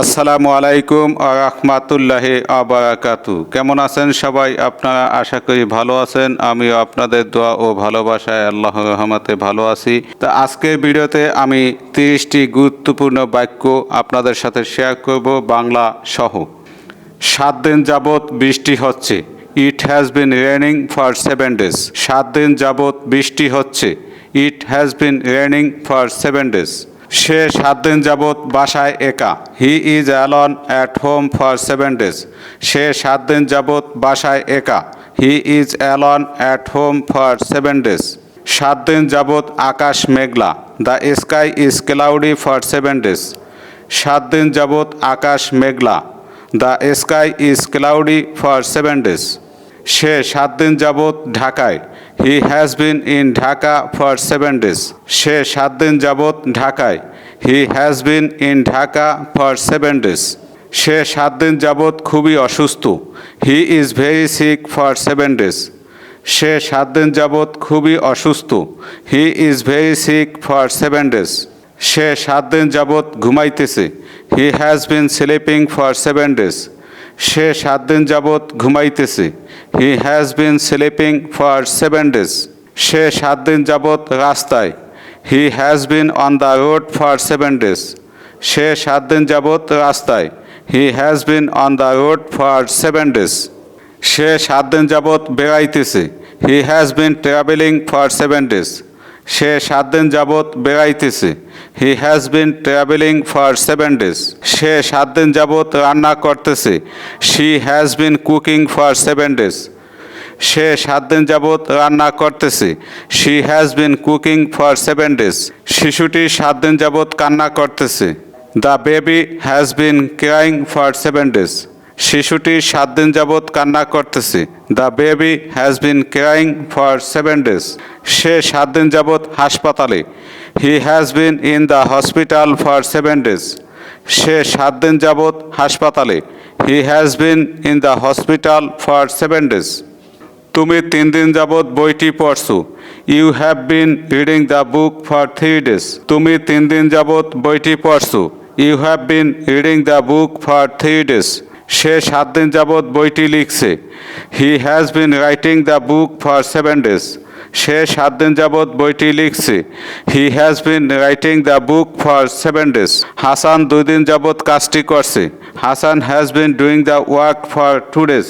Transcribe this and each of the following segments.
আসসালামু আলাইকুম ওয়া রাহমাতুল্লাহি ওয়া বারাকাতু। কেমন আছেন সবাই? আপনারা আশা করি ভালো আছেন। আমিও আপনাদের দোয়া ও ভালোবাসায় আল্লাহর রহমতে ভালো আছি। তা আজকের ভিডিওতে আমি 30টি গুরুত্বপূর্ণ বাক্য আপনাদের সাথে শেয়ার করব বাংলা সহ। 7 দিন যাবৎ বৃষ্টি হচ্ছে। It has been raining for 7 days. 7 দিন যাবৎ বৃষ্টি হচ্ছে। It has been raining for 7 days. সে 7 দিন যাবৎ বাসায় একা। He is alone at home for 7 days. সে 7 দিন যাবৎ বাসায় একা। He is alone at home for 7 days. 7 দিন যাবৎ আকাশ মেঘলা। The sky is cloudy for 7 days. 7 দিন যাবৎ আকাশ মেঘলা। The sky is cloudy for 7 days. সে 7 দিন যাবৎ ঢাকায়। He has been in Dhaka for 7 days. সে 7 দিন যাবৎ ঢাকায়। He has been in Dhaka for 7 days. সে 7 দিন যাবৎ খুবই অসুস্থ। He is very sick for 7 days. সে 7 দিন যাবৎ খুবই অসুস্থ। He is very sick for 7 days. সে 7 দিন যাবৎ ঘুমাইতেছে। He has been sleeping for 7 days. সে 7 দিন যাবৎ ঘুমাইতেছে। He has been sleeping for 7 days. সে 7 দিন যাবৎ রাস্তায়। He has been on the road for 7 days. সে 7 দিন যাবৎ রাস্তায়। He has been on the road for 7 days. সে 7 দিন যাবৎ বেড়াইতেছে। He has been travelling for 7 days. সে 7 দিন যাবৎ বেড়াইতেছে। He has been travelling for 7 days. সে 7 দিন যাবৎ রান্না করতেছে। She has been cooking for 7 days. সে 7 দিন যাবৎ রান্না করতেছে। She has been cooking for 7 days. শিশুটি 7 দিন যাবৎ কান্না করতেছে। The baby has been crying for 7 days. শিশুটি 7 দিন যাবৎ কান্না করতেছে। The baby has been crying for 7 days. সে 7 দিন যাবৎ হাসপাতালে। He has been in the hospital for 7 days. সে 7 দিন যাবৎ হাসপাতালে। He has been in the hospital for 7 days. তুমি 3 দিন যাবৎ বইটি পড়ছো। You have been reading the book for 3 days. তুমি 3 দিন যাবৎ বইটি পড়ছো। You have been reading the book for 3 days. সে 7 দিন যাবৎ বইটি লিখছে। He has been writing the book for 7 days. সে 7 দিন যাবৎ বইটি লিখছে। He has been writing the book for 7 days. Hasan 2 দিন যাবৎ কাজটি করছে। Hasan has been doing the work for 2 days.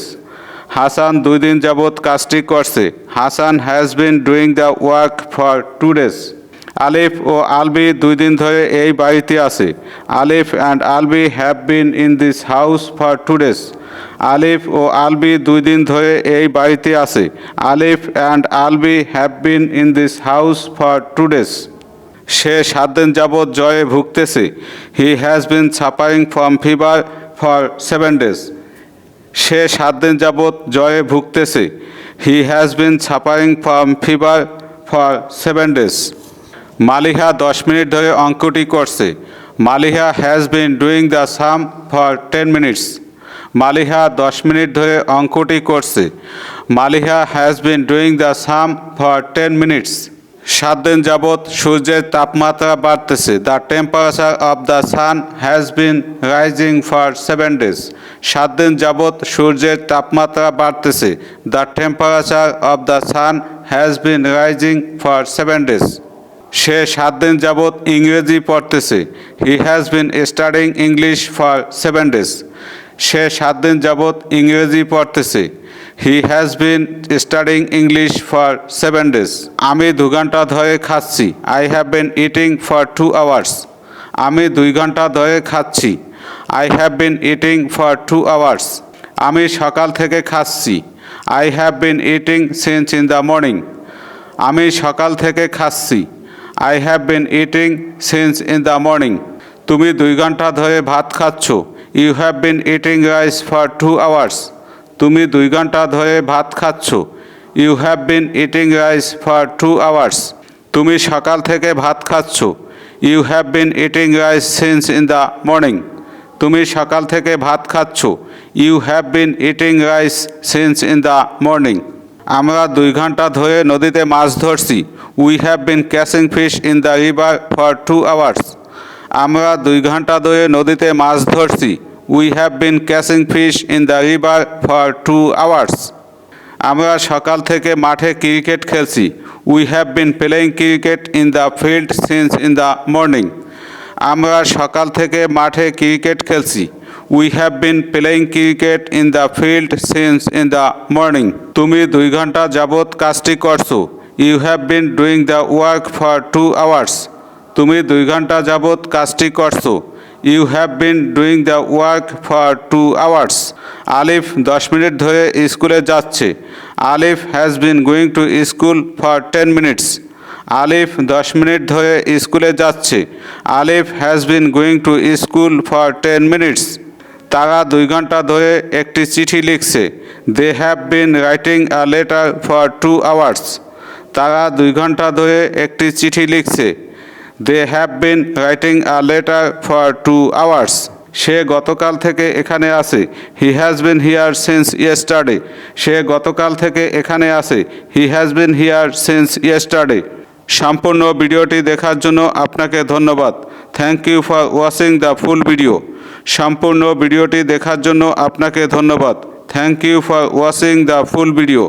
Hasan 2 দিন যাবৎ কাজটি করছে। Hasan has been doing the work for 2 days. আলিফ ও আলবি 2 দিন ধরে এই বাড়িতে আছে। Alif and Albi have been in this house for 2 days. আলিফ ও আলবি 2 দিন ধরে এই বাড়িতে আছে। Alif and Albi have been in this house for 2 days. সে 7 দিন যাবৎ জ্বরে ভুগতেছে। He has been suffering from fever for 7 days. সে 7 দিন যাবৎ জ্বরে ভুগতেছে। He has been suffering from fever for 7 days. Maliha 10 minute ধরে অঙ্কটি করছে। Maliha has been doing the sum for 10 minutes. Maliha 10 minute ধরে অঙ্কটি করছে। Maliha has been doing the sum for 10 minutes. 7 দিন যাবৎ সূর্যের তাপমাত্রা বাড়তেছে। The temperature of the sun has been rising for 7 days. 7 দিন যাবৎ সূর্যের তাপমাত্রা বাড়তেছে। The temperature of the sun has been rising for 7 days. সে 7 দিন যাবৎ ইংরেজি পড়তেছে। He has been studying English for 7 days. সে 7 দিন যাবৎ ইংরেজি পড়তেছে। He has been studying English for 7 days. আমি 2 ঘন্টা ধরে খাচ্ছি। I have been eating for 2 hours. আমি 2 ঘন্টা ধরে খাচ্ছি। I have been eating for 2 hours. আমি সকাল থেকে খাচ্ছি। I have been eating since in the morning. আমি সকাল থেকে খাচ্ছি। I have been eating since in the morning. তুমি 2 ঘন্টা ধরে ভাত খাচ্ছ। You have been eating rice for 2 hours. তুমি 2 ঘন্টা ধরে ভাত খাচ্ছ। You have been eating rice for 2 hours. তুমি সকাল থেকে ভাত খাচ্ছ। You have been eating rice since in the morning. তুমি সকাল থেকে ভাত খাচ্ছ। You have been eating rice since in the morning. আমরা 2 ঘন্টা ধরে নদীতে মাছ ধরছি। We have been catching fish in the river for 2 hours. আমরা 2 ঘন্টা ধরে নদীতে মাছ ধরছি। We have been catching fish in the river for 2 hours. আমরা সকাল থেকে মাঠে ক্রিকেট খেলছি। We have been playing cricket in the field since in the morning. আমরা সকাল থেকে মাঠে ক্রিকেট খেলছি। We have been playing cricket in the field since in the morning. তুমি 2 ঘন্টা যাবৎ কাজটি করছো। You have been doing the work for 2 hours. তুমি 2 ঘন্টা যাবৎ কাজটি করছো। You have been doing the work for 2 hours. Alif 10 minute ধরে স্কুলে যাচ্ছে। Alif has been going to school for 10 minutes. Alif 10 minute ধরে স্কুলে যাচ্ছে। Alif has been going to school for 10 minutes. তারা 2 ঘন্টা ধরে একটি চিঠি লিখছে। They have been writing a letter for 2 hours. তারা 2 ঘন্টা ধরে একটি চিঠি লিখছে। They have been writing a letter for 2 hours. সে গতকাল থেকে এখানে আছে। He has been here since yesterday. সে গতকাল থেকে এখানে আছে। He has been here since yesterday. সম্পূর্ণ ভিডিওটি দেখার জন্য আপনাকে ধন্যবাদ। Thank you for watching the full video. সম্পূর্ণ ভিডিওটি দেখার জন্য আপনাকে ধন্যবাদ। Thank you for watching the full video.